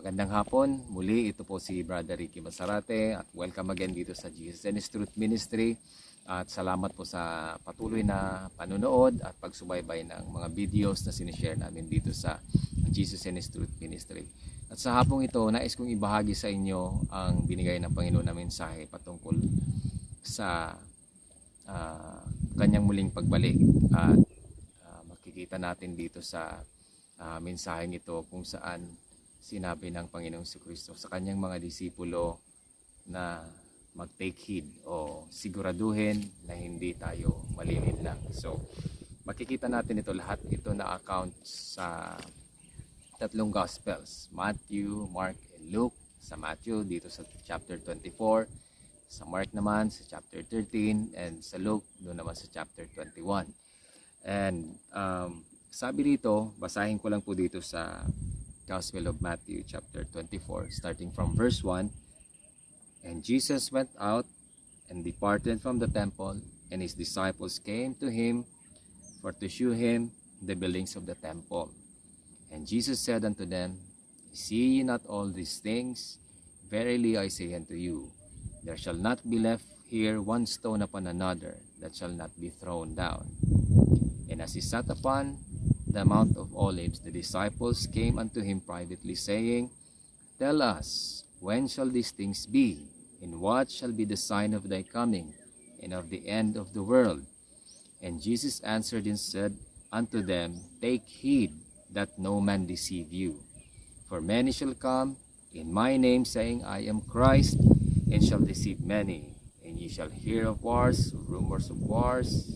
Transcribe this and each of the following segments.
Magandang hapon. Muli, ito po si Brother Ricky Masarate at welcome again dito sa Jesus and His Truth Ministry. At salamat po sa patuloy na panunood at pagsubaybay ng mga videos na sinishare namin dito sa Jesus and His Truth Ministry. At sa hapong ito, nais kong ibahagi sa inyo ang binigay ng Panginoon na mensahe patungkol sa kanyang muling pagbalik. At makikita natin dito sa mensaheng ito kung saan sinabi ng Panginoong Jesucristo sa kanyang mga disipulo na mag-take heed o siguraduhin na hindi tayo malilinlang. So, makikita natin ito lahat. Ito na account sa tatlong Gospels, Matthew, Mark, and Luke. Sa Matthew, dito sa chapter 24. Sa Mark naman, sa chapter 13. And sa Luke, doon naman sa chapter 21. And sabi dito, basahin ko lang po dito sa Gospel of Matthew chapter 24 starting from verse 1. And Jesus went out and departed from the temple, and his disciples came to him for to shew him the buildings of the temple. And Jesus said unto them, See ye not all these things? Verily I say unto you, there shall not be left here one stone upon another that shall not be thrown down. And as he sat upon the Mount of Olives, the disciples came unto him privately, saying, Tell us, when shall these things be? And what shall be the sign of thy coming, and of the end of the world? And Jesus answered and said unto them, Take heed that no man deceive you. For many shall come in my name, saying, I am Christ, and shall deceive many. And ye shall hear of wars, rumors of wars.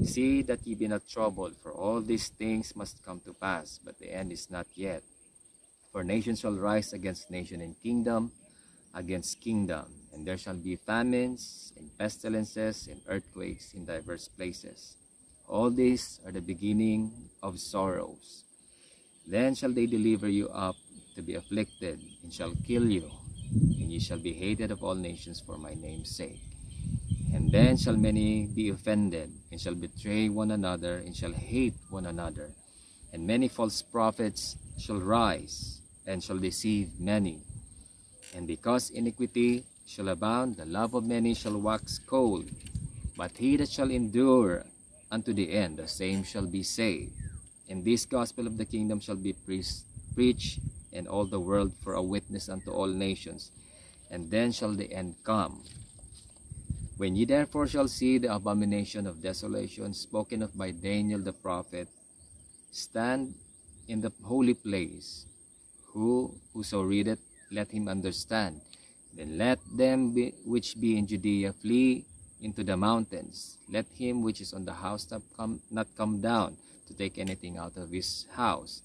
See that ye be not troubled, for all these things must come to pass, but the end is not yet. For nation shall rise against nation, and kingdom against kingdom, and there shall be famines, and pestilences, and earthquakes in divers places. All these are the beginning of sorrows. Then shall they deliver you up to be afflicted, and shall kill you, and ye shall be hated of all nations for my name's sake. And then shall many be offended, and shall betray one another, and shall hate one another. And many false prophets shall rise, and shall deceive many. And because iniquity shall abound, the love of many shall wax cold. But he that shall endure unto the end, the same shall be saved. And this gospel of the kingdom shall be preached in all the world for a witness unto all nations. And then shall the end come. When ye therefore shall see the abomination of desolation spoken of by Daniel the prophet, stand in the holy place. Whoso readeth, let him understand. Then let them which be in Judea flee into the mountains. Let him which is on the housetop not come down to take anything out of his house.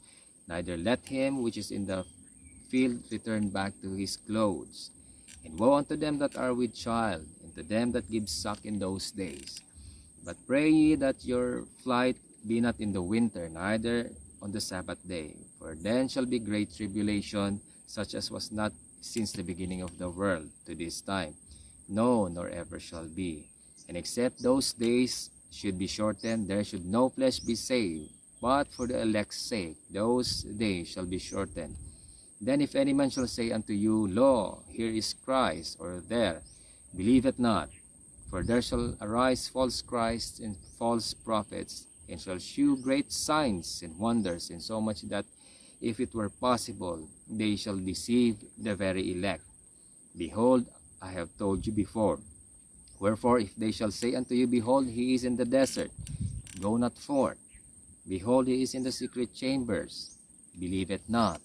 Neither let him which is in the field return back to his clothes. And woe unto them that are with child, and to them that give suck in those days. But pray ye that your flight be not in the winter, neither on the Sabbath day. For then shall be great tribulation, such as was not since the beginning of the world to this time, no, nor ever shall be. And except those days should be shortened, there should no flesh be saved. But for the elect's sake, those days shall be shortened. Then if any man shall say unto you, Lo, here is Christ, or there, believe it not. For there shall arise false Christs and false prophets, and shall shew great signs and wonders, insomuch that, if it were possible, they shall deceive the very elect. Behold, I have told you before. Wherefore, if they shall say unto you, Behold, he is in the desert, go not forth. Behold, he is in the secret chambers, believe it not.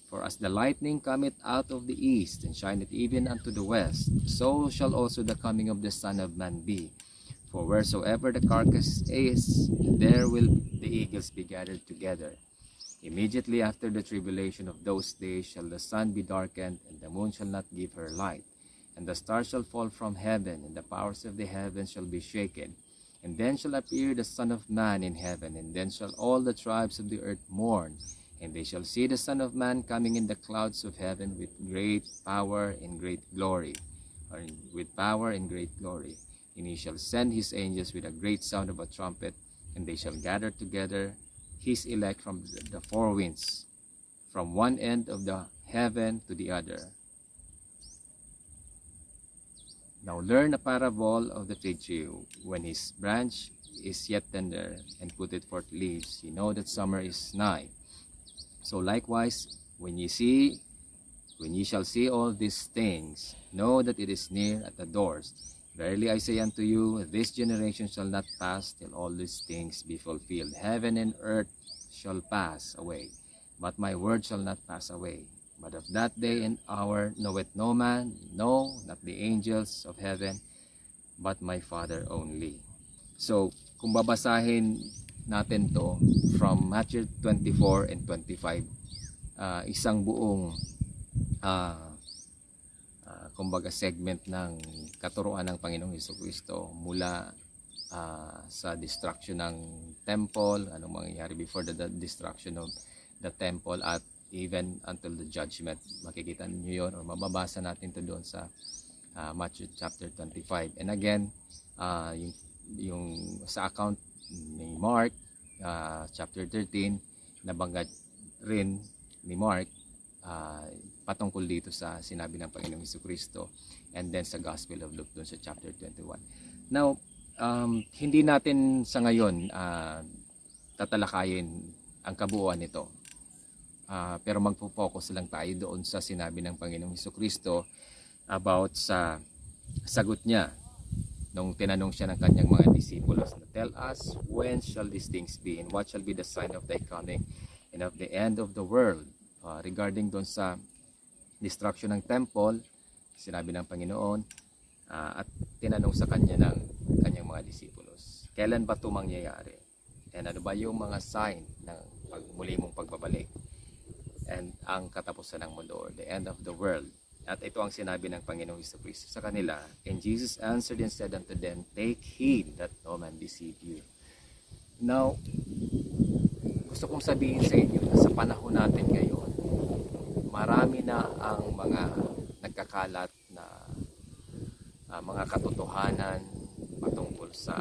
For as the lightning cometh out of the east, and shineth even unto the west, so shall also the coming of the Son of Man be. For wheresoever the carcass is, there will the eagles be gathered together. Immediately after the tribulation of those days shall the sun be darkened, and the moon shall not give her light. And the stars shall fall from heaven, and the powers of the heavens shall be shaken. And then shall appear the Son of Man in heaven, and then shall all the tribes of the earth mourn. And they shall see the Son of Man coming in the clouds of heaven with great power and great glory. Or with power and great glory. And he shall send his angels with a great sound of a trumpet, and they shall gather together his elect from the four winds, from one end of the heaven to the other. Now learn a parable of the fig tree. When his branch is yet tender and putteth forth leaves, ye know that summer is nigh. So likewise, when ye shall see all these things, know that it is near at the doors. Verily I say unto you, this generation shall not pass till all these things be fulfilled. Heaven and earth shall pass away, but my word shall not pass away. But of that day and hour knoweth no man, no, not the angels of heaven, but my Father only. So, kung babasahin natin to from Matthew 24 and 25, isang buong kumbaga segment ng katuruan ng Panginoong Jesucristo mula sa destruction ng temple, anong mangyayari before the destruction of the temple at even until the judgment. Makikita niyo yun or mababasa natin to doon sa Matthew chapter 25. And again, yung sa account ni Mark chapter 13, nabanggit rin ni Mark patungkol dito sa sinabi ng Panginoong Jesucristo, and then sa Gospel of Luke doon sa chapter 21. Now, hindi natin sa ngayon tatalakayin ang kabuuan nito. Pero magpo-focus lang tayo doon sa sinabi ng Panginoong Jesucristo about sa sagot niya nung tinanong siya ng kanyang mga disipulos na, tell us, when shall these things be, and what shall be the sign of thy coming and of the end of the world? Regarding doon sa destruction ng temple, sinabi ng Panginoon at tinanong sa kanya ng kanyang mga disipulos, kailan ba ito mangyayari? And ano ba yung mga sign ng muli mong pagbabalik? And ang katapusan ng mundo, or the end of the world. At ito ang sinabi ng Panginoong Jesucristo sa kanila. And Jesus answered and said unto them, take heed that no man deceive you. Now, gusto kong sabihin sa inyo na sa panahon natin ngayon, marami na ang mga nagkakalat na mga katotohanan patungkol sa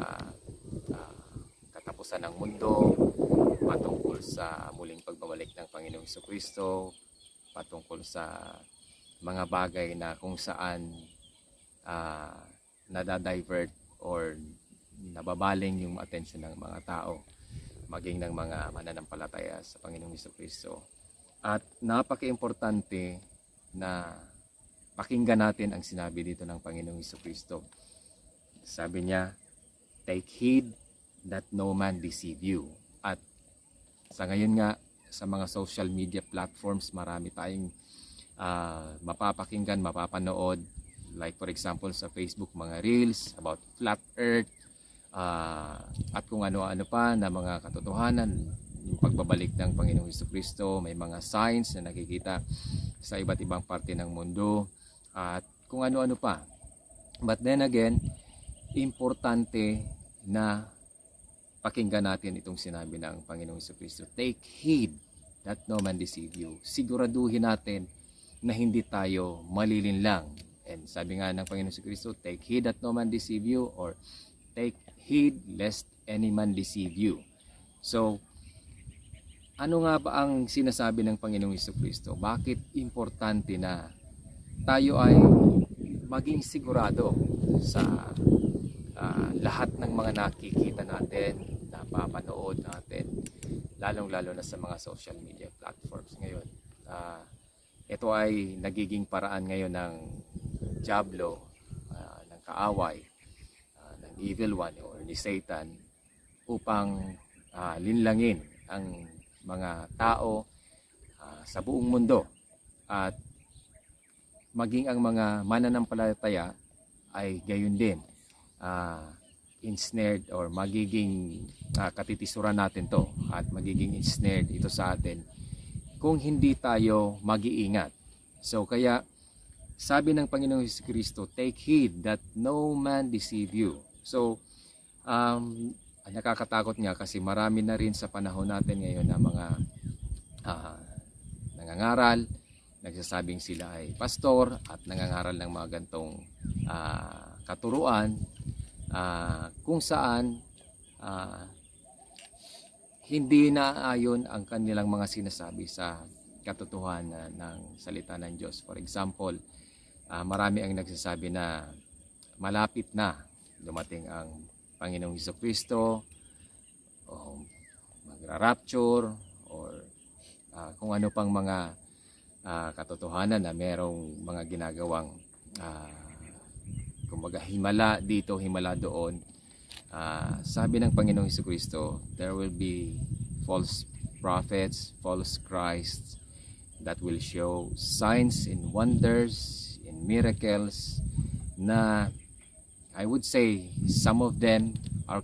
katapusan ng mundo, patungkol sa muling pagbabalik ng Panginoong Jesucristo, patungkol sa mga bagay na kung saan nadadivert or nababaling yung atensyon ng mga tao, maging ng mga mananampalataya sa Panginoong Jesucristo. At napaka-importante na pakinggan natin ang sinabi dito ng Panginoong Jesucristo. Sabi niya, take heed that no man deceive you. At sa ngayon nga, sa mga social media platforms, marami tayong mapapakinggan, mapapanood. Like for example sa Facebook, mga reels about flat earth, at kung ano-ano pa na mga katotohanan, yung pagbabalik ng Panginoong Jesucristo, may mga signs na nakikita sa iba't ibang parte ng mundo, at kung ano-ano pa. But then again, importante na pakinggan natin itong sinabi ng Panginoong Jesucristo. Take heed that no man deceive you. Siguraduhin natin na hindi tayo malilinlang. And sabi nga ng Panginoong Jesucristo, take heed that no man deceive you, or take heed lest any man deceive you. So, ano nga ba ang sinasabi ng Panginoong Jesucristo? Bakit importante na tayo ay maging sigurado sa lahat ng mga nakikita natin, napapanood natin, lalong-lalo na sa mga social media platforms ngayon. Ito ay nagiging paraan ngayon ng diablo, ng kaaway, ng evil one or ni Satan upang linlangin ang mga tao sa buong mundo, at maging ang mga mananampalataya ay gayon din ensnared or magiging katitisuran natin to, at magiging ensnared ito sa atin kung hindi tayo mag-iingat. So kaya sabi ng Panginoong Jesucristo, take heed that no man deceive you. So nakakatakot nga kasi marami na rin sa panahon natin ngayon na mga nangangaral, nagsasabing sila ay pastor at nangangaral ng mga gantong katuruan, kung saan hindi naaayon ang kanilang mga sinasabi sa katotohanan ng salita ng Diyos. For example, marami ang nagsasabi na malapit na dumating ang Panginoong Hesukristo, o magra-rapture, or kung ano pang mga katotohanan na merong mga ginagawang kumbaga himala dito, himala doon. Sabi ng Panginoong Hesukristo, there will be false prophets, false Christs that will show signs and wonders and miracles na I would say some of them are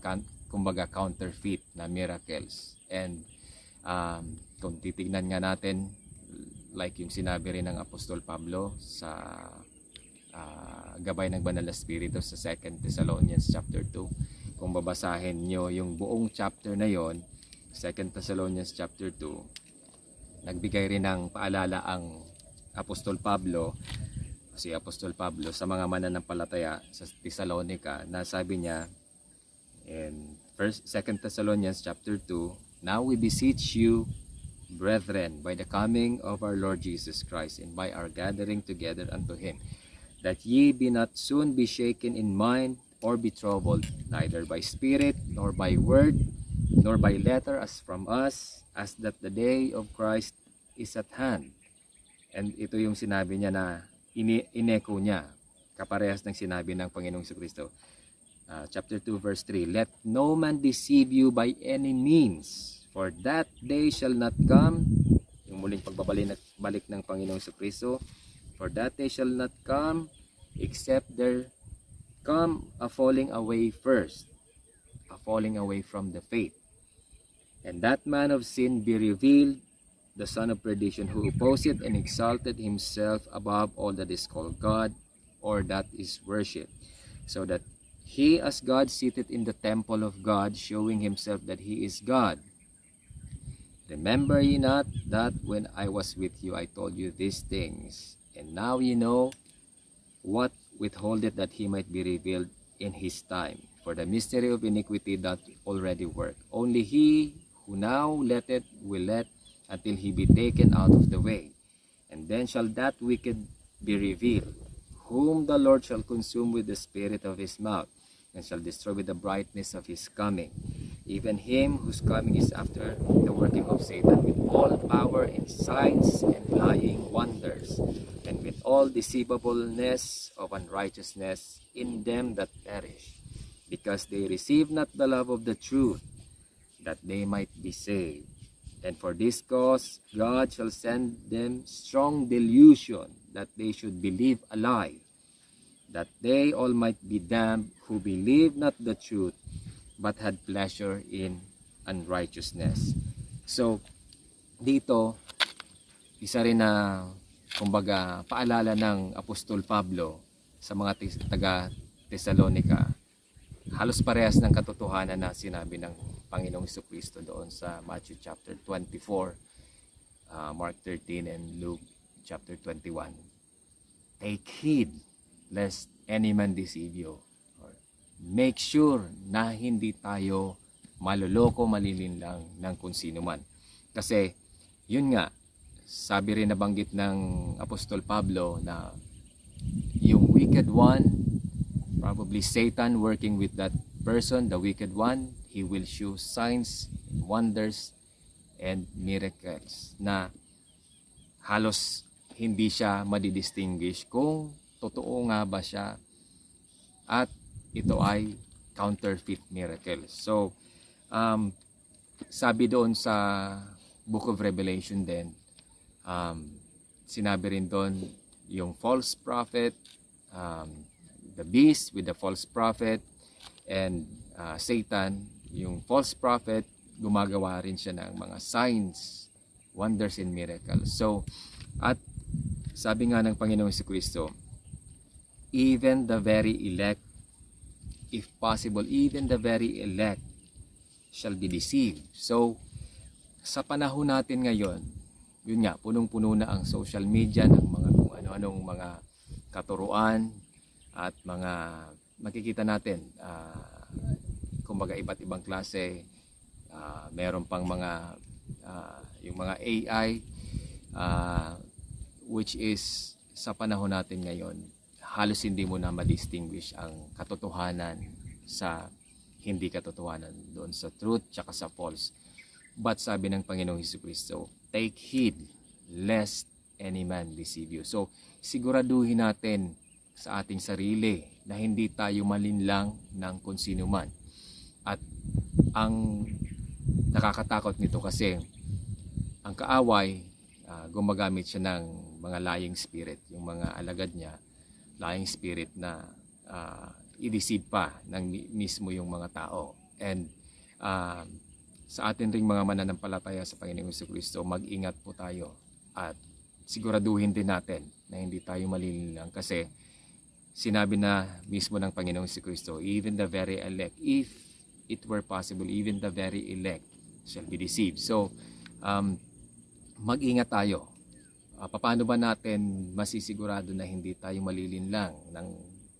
kumbaga counterfeit na miracles. And kung titignan nga natin, like yung sinabi rin ng Apostol Pablo sa gabay ng Banal na Espiritu sa 2 Thessalonians chapter 2, kung babasahin nyo yung buong chapter na yon, 2 Thessalonians chapter 2, nagbigay rin ng paalala ang Apostol Pablo, si Apostol Pablo sa mga mananampalataya sa Thessalonica, na sabi niya in 2 Thessalonians chapter 2, now we beseech you, brethren, by the coming of our Lord Jesus Christ and by our gathering together unto him, that ye be not soon be shaken in mind or be troubled, neither by spirit nor by word nor by letter as from us, as that the day of Christ is at hand. And ito yung sinabi niya na ineko niya, kaparehas ng sinabi ng Panginoong Jesucristo. Chapter 2 verse 3, let no man deceive you by any means, for that day shall not come, yung muling pagbabalik ng Panginoong Jesucristo, for that day shall not come except there come a falling away first, a falling away from the faith, and that man of sin be revealed, the son of perdition, who opposed and exalted himself above all that is called God, or that is worship, so that he as God seated in the temple of God, showing himself that he is God. Remember ye not that when I was with you I told you these things, and now ye know what withholdeth that he might be revealed in his time. For the mystery of iniquity doth already work. Only he who now letteth will let until he be taken out of the way. And then shall that wicked be revealed, whom the Lord shall consume with the spirit of his mouth, and shall destroy with the brightness of his coming. Even him whose coming is after the working of Satan, with all power in signs and lying wonders, and with all deceivableness of unrighteousness in them that perish, because they receive not the love of the truth, that they might be saved. And for this cause God shall send them strong delusion, that they should believe a lie, that they all might be damned who believe not the truth, but had pleasure in unrighteousness. So, dito, isa rin na, kumbaga, paalala ng Apostol Pablo sa mga taga Thessalonica, halos parehas ng katotohanan na sinabi ng Panginoong Jesucristo doon sa Matthew chapter 24, Mark 13, and Luke chapter 21. Take heed lest any man deceive you. Make sure na hindi tayo maloloko, malilinlang ng kung sino man. Kasi, yun nga, sabi rin nabanggit ng Apostol Pablo na yung wicked one, probably Satan working with that person, the wicked one, he will show signs, wonders, and miracles na halos hindi siya madidistinguish kung totoo nga ba siya at ito ay counterfeit miracles. So, sabi doon sa Book of Revelation din, sinabi rin doon yung false prophet, the beast with the false prophet, and Satan, yung false prophet, gumagawa rin siya ng mga signs, wonders, and miracles. So, at sabi nga ng Panginoong Jesucristo, even the very elect, if possible, even the very elect shall be deceived. So, sa panahon natin ngayon, yun nga, punong-puno na ang social media ng mga kung ano-anong mga katuruan at mga makikita natin, kumbaga iba't ibang klase, meron pang mga yung mga AI ah, which is sa panahon natin ngayon, halos hindi mo na ma-distinguish ang katotohanan sa hindi katotohanan, doon sa truth tsaka sa false. But sabi ng Panginoong Hesukristo, take heed lest any man deceive you. So siguraduhin natin sa ating sarili na hindi tayo malinlang ng kung sino man. At ang nakakatakot nito kasi ang kaaway, gumagamit siya ng mga lying spirit, yung mga alagad niya, lying spirit na i-deceive pa ng mismo yung mga tao. And sa atin ring mga mananampalataya sa Panginoong Hesukristo, mag-ingat po tayo at siguraduhin din natin na hindi tayo malilinlang kasi sinabi na mismo ng Panginoong Hesukristo, even the very elect, if it were possible, even the very elect shall be deceived. So, mag-ingat tayo. Paano ba natin masisigurado na hindi tayo malilinlang ng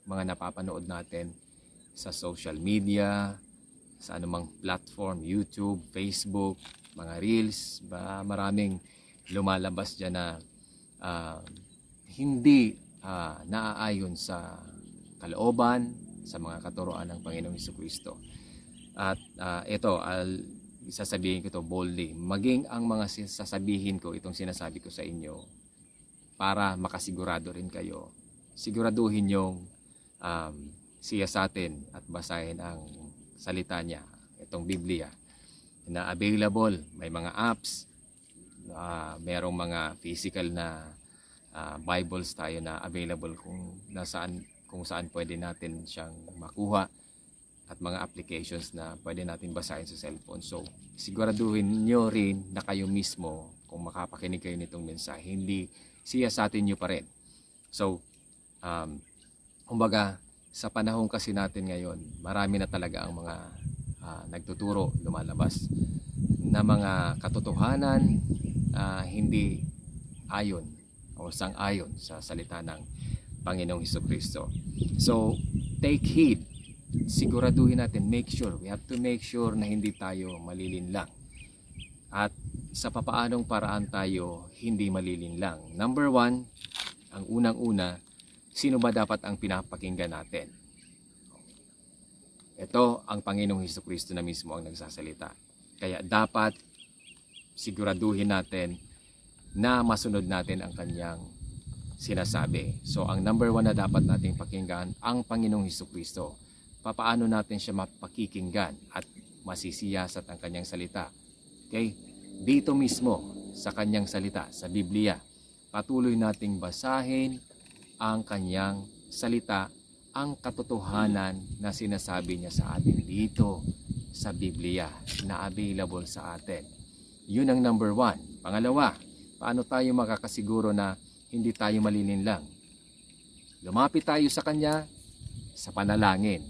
mga napapanood natin sa social media, sa anumang platform, YouTube, Facebook, mga Reels, maraming lumalabas dyan na hindi naaayon sa kalooban, sa mga katuroan ng Panginoong Hesukristo. At ito, sasabihin ko to boldly, maging ang mga sasabihin ko, itong sinasabi ko sa inyo, para makasigurado rin kayo, siguraduhin yung siya sa atin at basahin ang salita niya, itong Biblia, na available, may mga apps, merong mga physical na Bibles tayo na available kung saan pwede natin siyang makuha, at mga applications na pwede natin basahin sa cellphone. So, siguraduhin nyo rin na kayo mismo, kung makapakinig kayo nitong mensahe, hindi siya sa atin nyo pa rin. So, kumbaga, sa panahon kasi natin ngayon, marami na talaga ang mga nagtuturo, lumalabas, na mga katotohanan hindi ayon o sang-ayon sa salita ng Panginoong Hesukristo. So, take heed. Siguraduhin natin, we have to make sure na hindi tayo malilinlang. At sa papaanong paraan tayo hindi malilinlang. Number one, ang unang-una, sino ba dapat ang pinapakinggan natin? Ito ang Panginoong Hesukristo na mismo ang nagsasalita. Kaya dapat siguraduhin natin na masunod natin ang kanyang sinasabi. So ang number one na dapat nating pakinggan, ang Panginoong Hesukristo. Papaano natin siya mapakikinggan at masisiyasat ang kanyang salita? Okay? Dito mismo sa kanyang salita, sa Biblia, patuloy nating basahin ang kanyang salita, ang katotohanan na sinasabi niya sa atin dito sa Biblia na available sa atin. Yun ang number one. Pangalawa, paano tayo makakasiguro na hindi tayo malilinlang? Lumapit tayo sa kanya sa panalangin.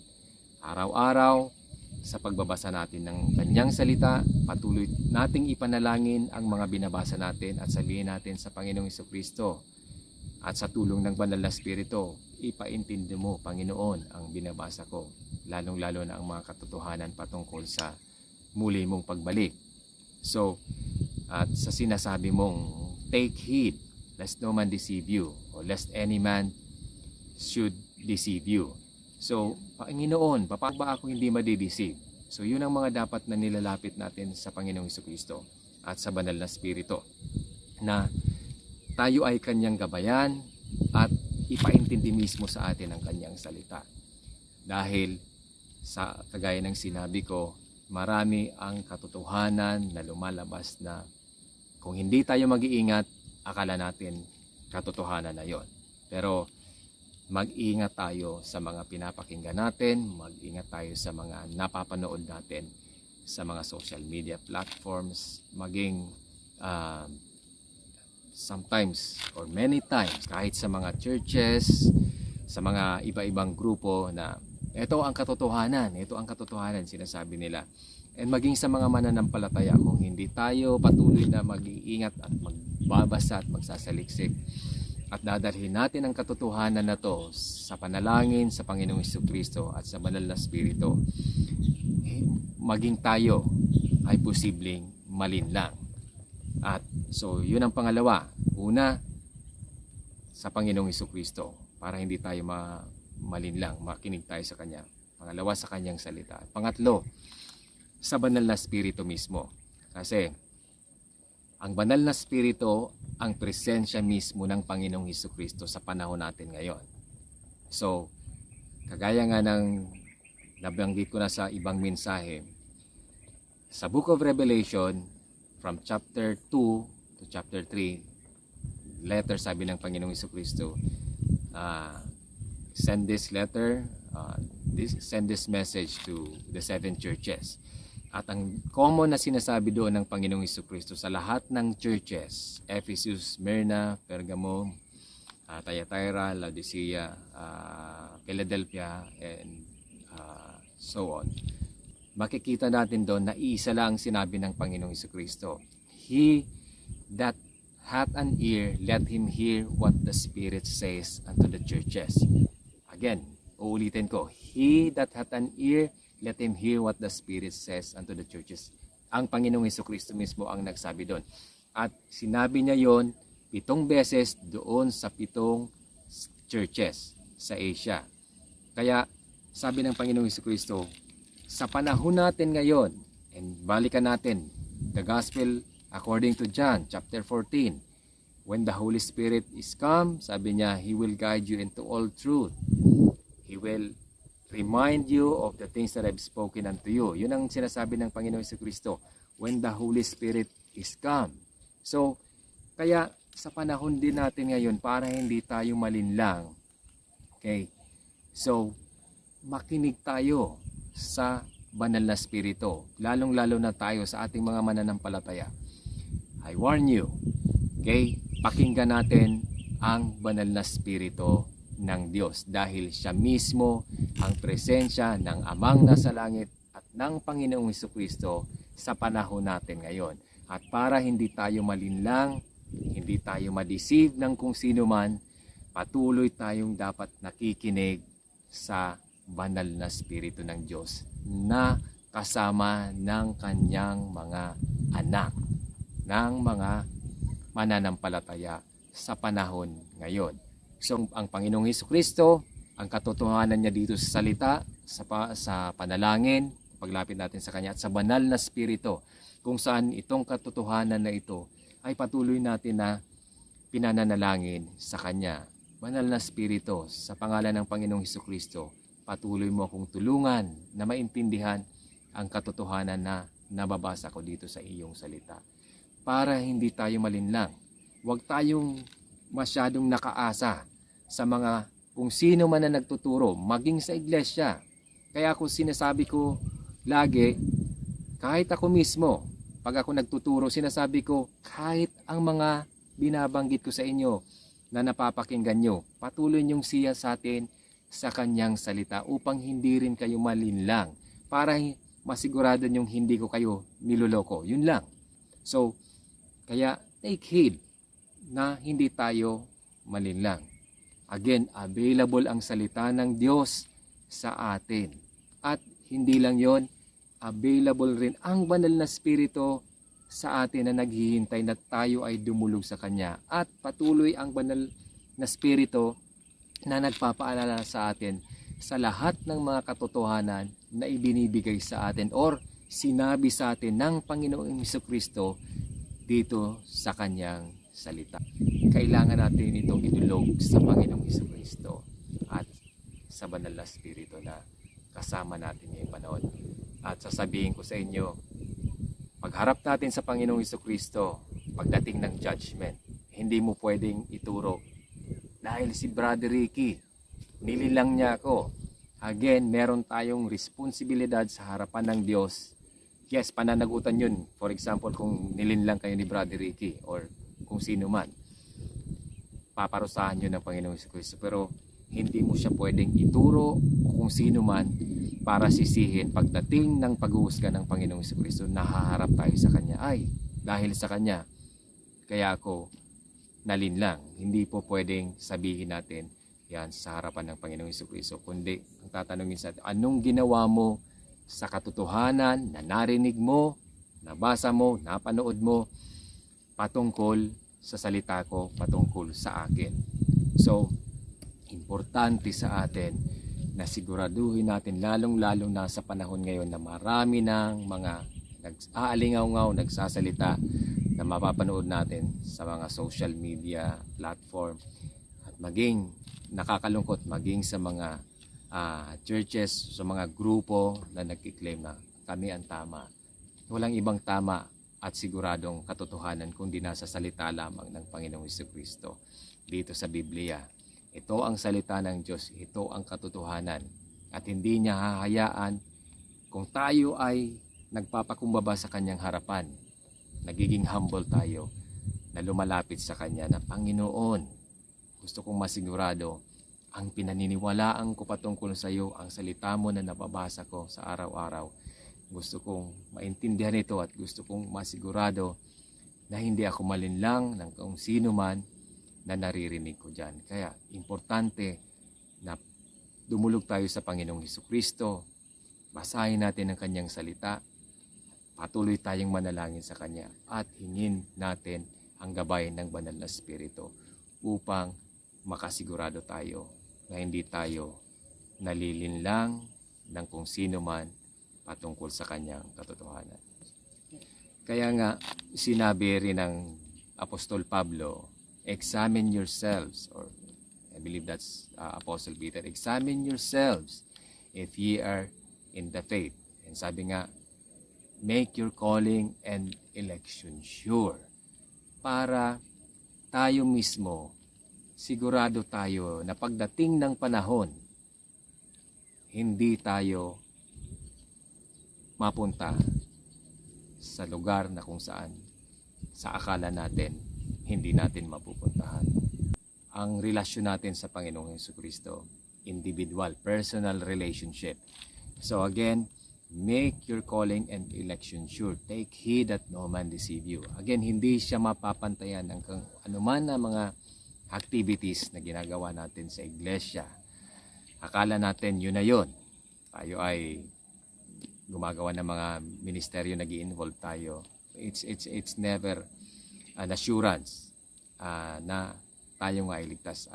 Araw-araw, sa pagbabasa natin ng kanyang salita, patuloy nating ipanalangin ang mga binabasa natin at sabihin natin sa Panginoong Hesukristo, at sa tulong ng Banal na Espiritu, ipaintindi mo, Panginoon, ang binabasa ko, lalong-lalo na ang mga katotohanan patungkol sa muli mong pagbalik. So, at sa sinasabi mong, take heed, lest no man deceive you, or lest any man should deceive you. So, Panginoon, paano ba ako hindi madideceive? So, yun ang mga dapat na nilalapit natin sa Panginoong Hesukristo at sa Banal na Espiritu, na tayo ay kanyang gabayan at ipaintindi mismo sa atin ang kanyang salita. Dahil sa kagaya ng sinabi ko, marami ang katotohanan na lumalabas na kung hindi tayo mag-iingat, akala natin katotohanan na yon. Pero mag-ingat tayo sa mga pinapakinggan natin, mag-ingat tayo sa mga napapanood natin sa mga social media platforms, maging sometimes or many times kahit sa mga churches, sa mga iba-ibang grupo na ito ang katotohanan sinasabi nila. And maging sa mga mananampalataya, kung hindi tayo patuloy na mag-iingat at magbabasa at magsasaliksik at dadalhin natin ang katotohanan na to sa panalangin sa Panginoong Hesukristo at sa Banal na Espiritu, maging tayo ay posibleng malinlang. At so yun ang pangalawa, Una, sa Panginoong Hesukristo para hindi tayo malinlang, makinig tayo sa Kanya. Pangalawa, sa Kanyang salita. Pangatlo, sa banal na Espiritu mismo. Kasi ang banal na Espiritu ang presensya mismo ng Panginoong Hesukristo sa panahon natin ngayon. So, kagaya nga ng nabanggit ko na sa ibang mensahe, sa Book of Revelation, from chapter 2 to chapter 3, letter sabi ng Panginoong Hesukristo, send this letter, send this message to the 7 churches. At ang common na sinasabi doon ng Panginoong Hesukristo sa lahat ng churches, Ephesus, Smyrna, Pergamo, Thyatira, Laodicea, Philadelphia, and so on. Makikita natin doon na isa lang sinabi ng Panginoong Hesukristo. He that hath an ear, let him hear what the Spirit says unto the churches. Again, uulitin ko. He that hath an ear, let him hear what the Spirit says unto the churches. Ang Panginoong Hesukristo mismo ang nagsabi doon. At sinabi niya yon 7 beses doon sa 7 churches sa Asia. Kaya sabi ng Panginoong Hesukristo, sa panahon natin ngayon, and balikan natin, the Gospel according to John chapter 14, when the Holy Spirit is come, sabi niya, He will guide you into all truth. He will remind you of the things that I've spoken unto you. Yun ang sinasabi ng Panginoong Hesukristo, when the Holy Spirit is come. So, kaya sa panahon din natin ngayon, para hindi tayo malinlang, okay, so, makinig tayo sa banal na Espiritu, lalong-lalo na tayo sa ating mga mananampalataya. I warn you, okay, pakinggan natin ang banal na Espiritu ng Diyos dahil siya mismo ang presensya ng Amang nasa langit at ng Panginoong Hesukristo sa panahon natin ngayon. At para hindi tayo malinlang, hindi tayo ma-deceive ng kung sino man, patuloy tayong dapat nakikinig sa banal na Espiritu ng Diyos na kasama ng kanyang mga anak, ng mga mananampalataya sa panahon ngayon. So, ang Panginoong Hesukristo, ang katotohanan niya dito sa salita, sa panalangin, paglapit natin sa Kanya, at sa banal na Espiritu, kung saan itong katotohanan na ito ay patuloy natin na pinananalangin sa Kanya. Banal na Espiritu, sa pangalan ng Panginoong Hesukristo, patuloy mo akong tulungan na maintindihan ang katotohanan na nababasa ko dito sa iyong salita. Para hindi tayo malinlang, huwag tayong masyadong nakaasa sa mga kung sino man na nagtuturo, maging sa iglesia. Kaya ako sinasabi ko lagi, kahit ako mismo, pag ako nagtuturo, sinasabi ko, kahit ang mga binabanggit ko sa inyo na napapakinggan nyo, patuloy niyong siya sa atin sa kanyang salita upang hindi rin kayo malinlang, para masigurado niyong hindi ko kayo niloloko. Yun lang. So, kaya take heed na hindi tayo malinlang. Again, available ang salita ng Diyos sa atin. At hindi lang yon, available rin ang banal na Espiritu sa atin na naghihintay na tayo ay dumulog sa Kanya. At patuloy ang banal na Espiritu na nagpapaalala sa atin sa lahat ng mga katotohanan na ibinibigay sa atin or sinabi sa atin ng Panginoong Hesukristo dito sa Kanyang salita. Kailangan natin itong idulog sa Panginoong Hesukristo at sa banal na Espiritu na kasama natin ngayong panahon. At sasabihin ko sa inyo, pagharap natin sa Panginoong Hesukristo, pagdating ng judgment, hindi mo pwedeng ituro. Dahil si Brother Ricky, nililang niya ako. Again, meron tayong responsibilidad sa harapan ng Diyos. Yes, pananagutan yun. For example, kung nilinlang kayo ni Brother Ricky or kung sino man, paparusahan yun ng Panginoong Hesukristo. Pero hindi mo siya pwedeng ituro o kung sino man para sisihin pagdating ng paghuhusga ng Panginoong Hesukristo. Nahaharap tayo sa Kanya. Ay, dahil sa Kanya, kaya ako nalinlang. Hindi po pwedeng sabihin natin yan sa harapan ng Panginoong Hesukristo. Kundi ang tatanungin sa atin, anong ginawa mo sa katotohanan na narinig mo, nabasa mo, napanood mo patungkol sa salita ko patungkol sa akin. So, importante sa atin na siguraduhin natin lalong-lalo na sa panahon ngayon na marami ng mga nag-aalingaw-ngaw, nagsasalita na mapapanood natin sa mga social media platform at maging nakakalungkot maging sa mga churches, sa mga grupo na nagkiklaim na kami ang tama. Walang ibang tama at siguradong katotohanan kundi nasa salita lamang ng Panginoong Jesucristo dito sa Biblia. Ito ang salita ng Diyos, ito ang katotohanan at hindi niya hahayaan kung tayo ay nagpapakumbaba sa kanyang harapan, nagiging humble tayo na lumalapit sa kanya na Panginoon, gusto kong masigurado ang pinaniniwalaan ko patungkol sa iyo, ang salita mo na nababasa ko sa araw-araw. Gusto kong maintindihan ito at gusto kong masigurado na hindi ako malinlang ng kung sino man na naririnig ko dyan. Kaya importante na dumulog tayo sa Panginoong Jesucristo, basahin natin ang kanyang salita, patuloy tayong manalangin sa kanya at hingin natin ang gabay ng banal na Espiritu upang makasigurado tayo na hindi tayo nalilinlang ng kung sino man patungkol sa kanyang katotohanan. Kaya nga sinabi rin ng Apostol Pablo, examine yourselves, or I believe that's Apostle Peter, examine yourselves if ye are in the faith. And sabi nga, make your calling and election sure. Para tayo mismo, sigurado tayo na pagdating ng panahon, hindi tayo mapunta sa lugar na kung saan sa akala natin hindi natin mapupuntahan. Ang relasyon natin sa Panginoong Jesucristo, individual, personal relationship. So again, make your calling and election sure. Take heed that no man deceive you. Again, hindi siya mapapantayan ng anuman na mga activities na ginagawa natin sa iglesia. Akala natin yun na yun. Tayo ay gumagawa ng mga ministeryo, nag-i-involve tayo. It's never an assurance na tayo nga iligtas.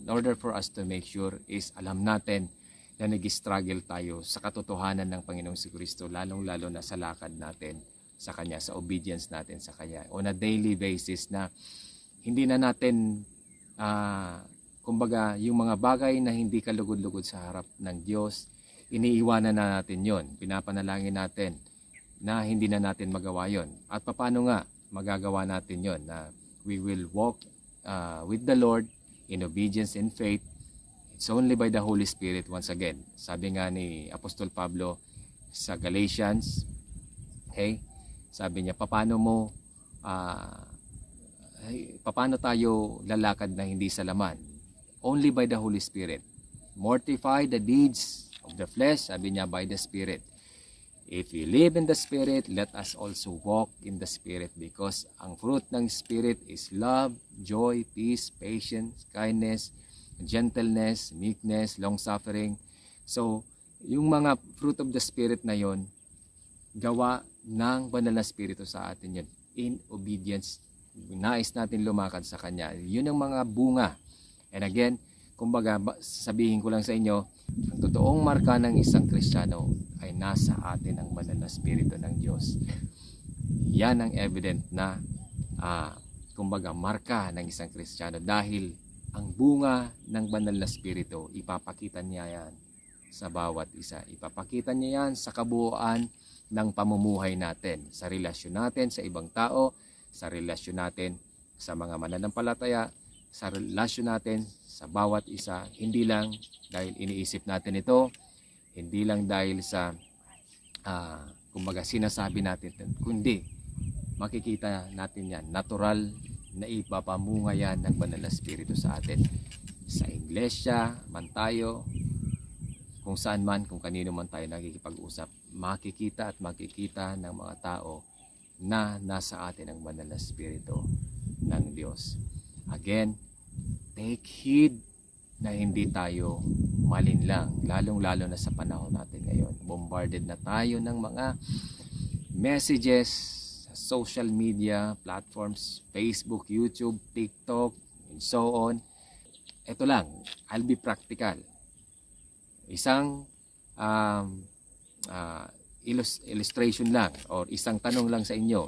In order for us to make sure is alam natin na nag-struggle tayo sa katotohanan ng Panginoong Jesucristo, lalong-lalo na sa lakad natin sa Kanya, sa obedience natin sa Kanya. On a daily basis na hindi na natin, kumbaga, yung mga bagay na hindi kalugod-lugod sa harap ng Diyos, iniiwanan na natin yon. Pinapanalangin natin na hindi na natin magawa yon. At paano nga magagawa natin yon? Na we will walk with the Lord in obedience and faith. It's only by the Holy Spirit once again. Sabi nga ni Apostol Pablo sa Galatians, okay? Sabi niya, paano tayo lalakad na hindi sa laman? Only by the Holy Spirit. Mortify the deeds of the flesh, sabi niya, by the Spirit. If we live in the Spirit, let us also walk in the Spirit, because ang fruit ng Spirit is love, joy, peace, patience, kindness, gentleness, meekness, long-suffering. So, yung mga fruit of the Spirit na yon, gawa ng banal na Espiritu sa atin yun. In obedience, nais natin lumakad sa Kanya. Yun ang mga bunga. And again, kumbaga, sabihin ko lang sa inyo, ang totoong marka ng isang Kristiyano ay nasa atin ang banal na Espiritu ng Diyos. Yan ang evident na, kumbaga, marka ng isang Kristiyano, dahil ang bunga ng banal na Espiritu, ipapakita niya yan sa bawat isa. Ipapakita niya yan sa kabuuan ng pamumuhay natin, sa relasyon natin sa ibang tao, sa relasyon natin sa mga mananampalataya, sa relasyon natin sa bawat isa, hindi lang dahil iniisip natin ito, hindi lang dahil sa kumbaga sinasabi natin, kundi makikita natin yan, natural na ipapamunga yan ng banal na Espiritu sa atin. Sa iglesia man tayo, kung saan man, kung kanino man tayo nakikipag-usap, makikita at makikita ng mga tao na nasa atin ang banal na Espiritu ng Diyos. Again, take heed na hindi tayo malinlang, lalong-lalo na sa panahon natin ngayon. Bombarded na tayo ng mga messages, sa social media platforms, Facebook, YouTube, TikTok, and so on. Ito lang, I'll be practical. Isang illustration lang or isang tanong lang sa inyo.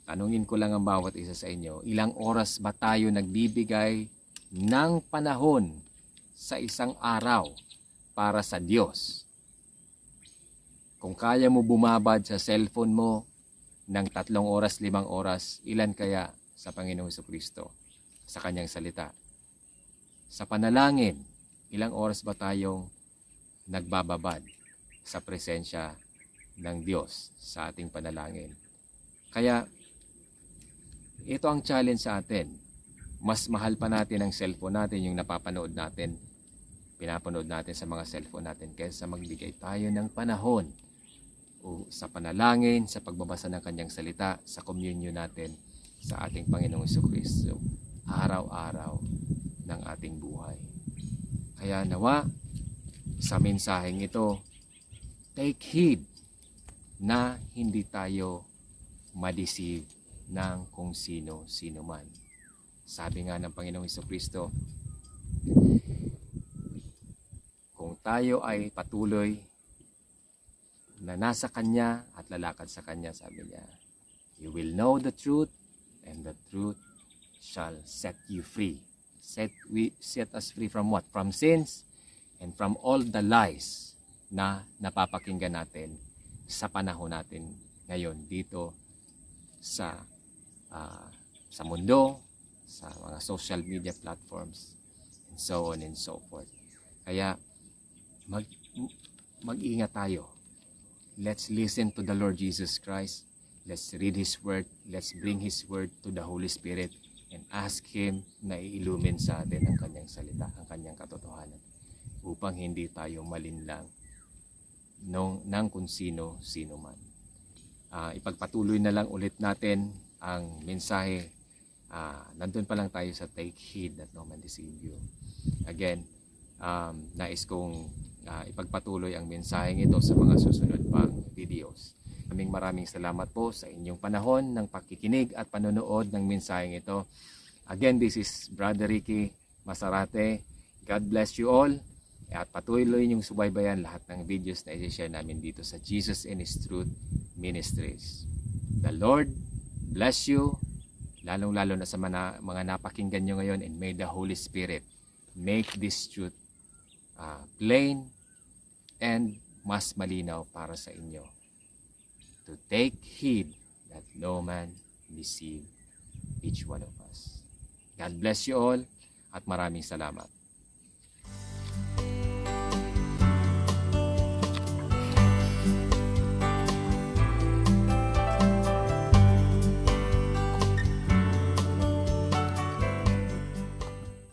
Tanungin ko lang ang bawat isa sa inyo. Ilang oras ba tayo nagbibigay ng panahon sa isang araw para sa Diyos? Kung kaya mo bumabad sa cellphone mo ng 3 oras, 5 oras, ilan kaya sa Panginoong Jesucristo sa kanyang salita? Sa panalangin, ilang oras ba tayong nagbababad sa presensya ng Diyos sa ating panalangin? Kaya, ito ang challenge sa atin. Mas mahal pa natin ang cellphone natin, yung pinapanood natin sa mga cellphone natin, kaysa magbigay tayo ng panahon o sa panalangin, sa pagbabasa ng kanyang salita, sa communion natin sa ating Panginoong Jesucristo, araw-araw ng ating buhay. Kaya nawa, sa mensaheng ito, take heed na hindi tayo ma-deceive ng kung sino-sino man. Sabi nga ng Panginoong Jesucristo, kung tayo ay patuloy na nasa Kanya at lalakad sa Kanya, sabi niya, you will know the truth and the truth shall set you free. Set us free from what? From sins and from all the lies na napapakinggan natin sa panahon natin ngayon dito sa mundo, sa mga social media platforms, and so on and so forth. Kaya mag-ingat tayo. Let's listen to the Lord Jesus Christ. Let's read His Word. Let's bring His Word to the Holy Spirit and ask Him na i-illumine sa atin ang Kanyang salita, ang Kanyang katotohanan, upang hindi tayo malinlang ng kung sino man. Ipagpatuloy na lang ulit natin ang mensahe. Nandun pa lang tayo sa take heed that no man deceive you. Again, nais kong ipagpatuloy ang mensaheng ito sa mga susunod pang videos. Maraming salamat po sa inyong panahon ng pakikinig at panonood ng mensaheng ito. Again, this is Brother Ricky Masarate. God bless you all. At patuloy niyong subaybayan lahat ng videos na i-share namin dito sa Jesus and His Truth Ministries. The Lord bless you, lalong-lalo na sa mga napakinggan nyo ngayon, and may the Holy Spirit make this truth plain and mas malinaw para sa inyo. To take heed that no man deceive each one of us. God bless you all at maraming salamat.